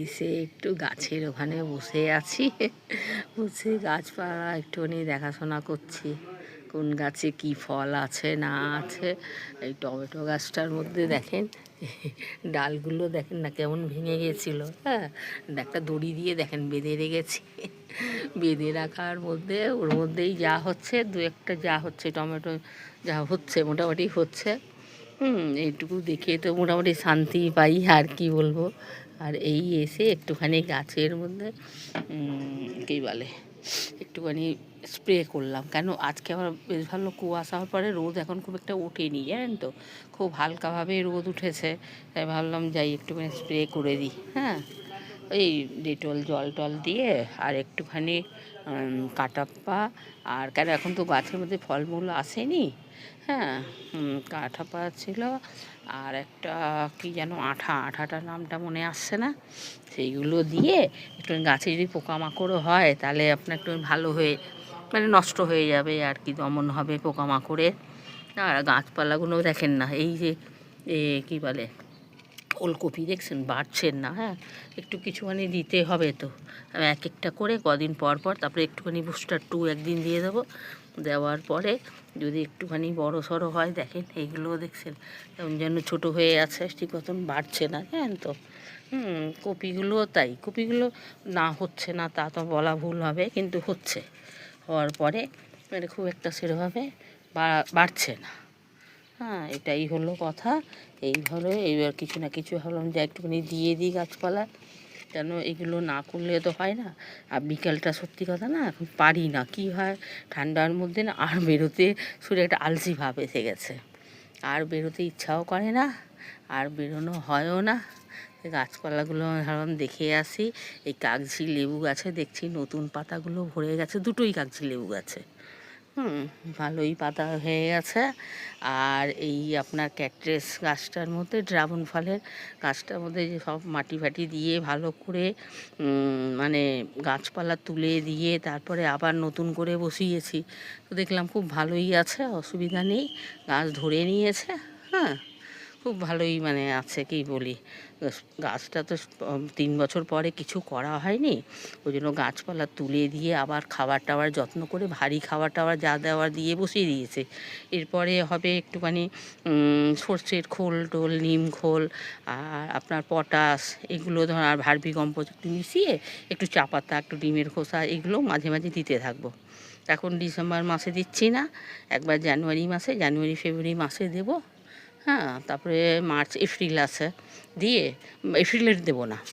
এসে একটু গাছের ওখানে বসে আছি, বসে গাছপালা একটুখানি দেখাশোনা করছি, কোন গাছে কি ফল আছে না আছে। এই টমেটো গাছটার মধ্যে দেখেন ডালগুলো দেখেন না কেমন ভেঙে গেছিলো। হ্যাঁ, একটা দড়ি দিয়ে দেখেন বেঁধে রেখেছি, বেঁধে রাখার মধ্যে ওর মধ্যেই যা হচ্ছে দু একটা যা হচ্ছে টমেটো যা হচ্ছে মোটামুটি হচ্ছে। এইটুকু দেখে তো মোটামুটি শান্তি পাই, আর কি বলবো। আর এই এসে একটুখানি গাছের মধ্যে কী বলে একটুখানি স্প্রে করলাম, কেন আজকে আবার বেশ ভালো কুয়াশা হওয়ার পরে রোদ এখন খুব একটা ওঠেনি, জানেন তো, খুব হালকাভাবে রোদ উঠেছে, তাই ভাবলাম যাই একটুখানি স্প্রে করে দিই। হ্যাঁ, ওই ডেটল জল টল দিয়ে আর একটুখানি কাটাপ্পা, আর কেন এখন তো গাছের মধ্যে ফলমূল আসেনি। হ্যাঁ, কাটাপ্পা ছিল, আর একটা কি যেন আঠাটার নামটা মনে আসছে না, সেইগুলো দিয়ে একটু গাছে যদি পোকামাকড়ও হয় তাহলে আপনার একটু ভালো হয়ে মানে নষ্ট হয়ে যাবে আর কি, দমন হবে পোকামাকড়ে। আর গাছপালাগুলো দেখেন না, এই যে কী বলে ওলকপি দেখছেন বাড়ছেন না। হ্যাঁ, একটু কিছুখানি দিতে হবে তো, এক একটা করে কদিন পর পর, তারপরে একটুখানি বুস্টার 2 একদিন দিয়ে দেবো, দেওয়ার পরে যদি একটুখানি বড় সড়ো হয় দেখেন এইগুলো দেখছেন এমন যেন ছোটো হয়ে আছে, ঠিক মতন বাড়ছে না, জানেন তো। কপিগুলোও তাই, কপিগুলো না হচ্ছে না তা তো বলা ভুল হবে, কিন্তু হচ্ছে, হওয়ার পরে মানে খুব একটা সেরভাবে বাড়ছে না। হ্যাঁ, এটাই হলো কথা। এইভাবে এইবার কিছু না কিছু ভাবলাম যে একটুখানি দিয়ে দিই গাছপালা, কেন এগুলো না করলে তো হয় না। আর বিকেলটা সত্যি কথা না এখন পারি না, কি হয় ঠান্ডার মধ্যে না আর বেরোতে শরীরে একটা আলসি ভাব এসে গেছে, আর বেরোতে ইচ্ছাও করে না, আর বেরোনো হয়ও না। গাছপালাগুলো ভাবলাম দেখে আসি। এই কাগজি লেবু গাছে দেখছি নতুন পাতাগুলো ভরে গেছে, দুটোই কাগজি লেবু গাছে। ভালোই পাতা হয়ে গেছে। আর এই আপনার ক্যাকটাস গাছটার মধ্যে, ড্রাগন ফলের গাছটার মধ্যে যে সব মাটি ফাটি দিয়ে ভালো করে মানে গাছপালা তুলে দিয়ে তারপরে আবার নতুন করে বসিয়েছি, তো দেখলাম খুব ভালোই আছে, অসুবিধা নেই, গাছ ধরে নিয়েছে। হ্যাঁ, খুব ভালোই মানে আছে, কি বলি, গাছটা তো 3 বছর পরে কিছু করা হয়নি, ওই জন্য গাছপালা তুলে দিয়ে আবার খাবার টাবার যত্ন করে ভারী খাবার টাবার যা দেওয়ার দিয়ে বসিয়ে দিয়েছে। এরপরে হবে একটুখানি সর্ষের খোল টোল, নিম খোল, আর আপনার পটাশ, এগুলো ধর, আর ভার্মি কম্পোস্ট একটু মিশিয়ে একটু চা পাতা, একটু ডিমের খোসা, এগুলো মাঝে মাঝে দিতে থাকবো। এখন ডিসেম্বর মাসে দিচ্ছি না, একবার জানুয়ারি ফেব্রুয়ারি মাসে দেবো। হ্যাঁ, তারপরে মার্চ এপ্রিল আছে দিয়ে, এপ্রিলের দেবো না।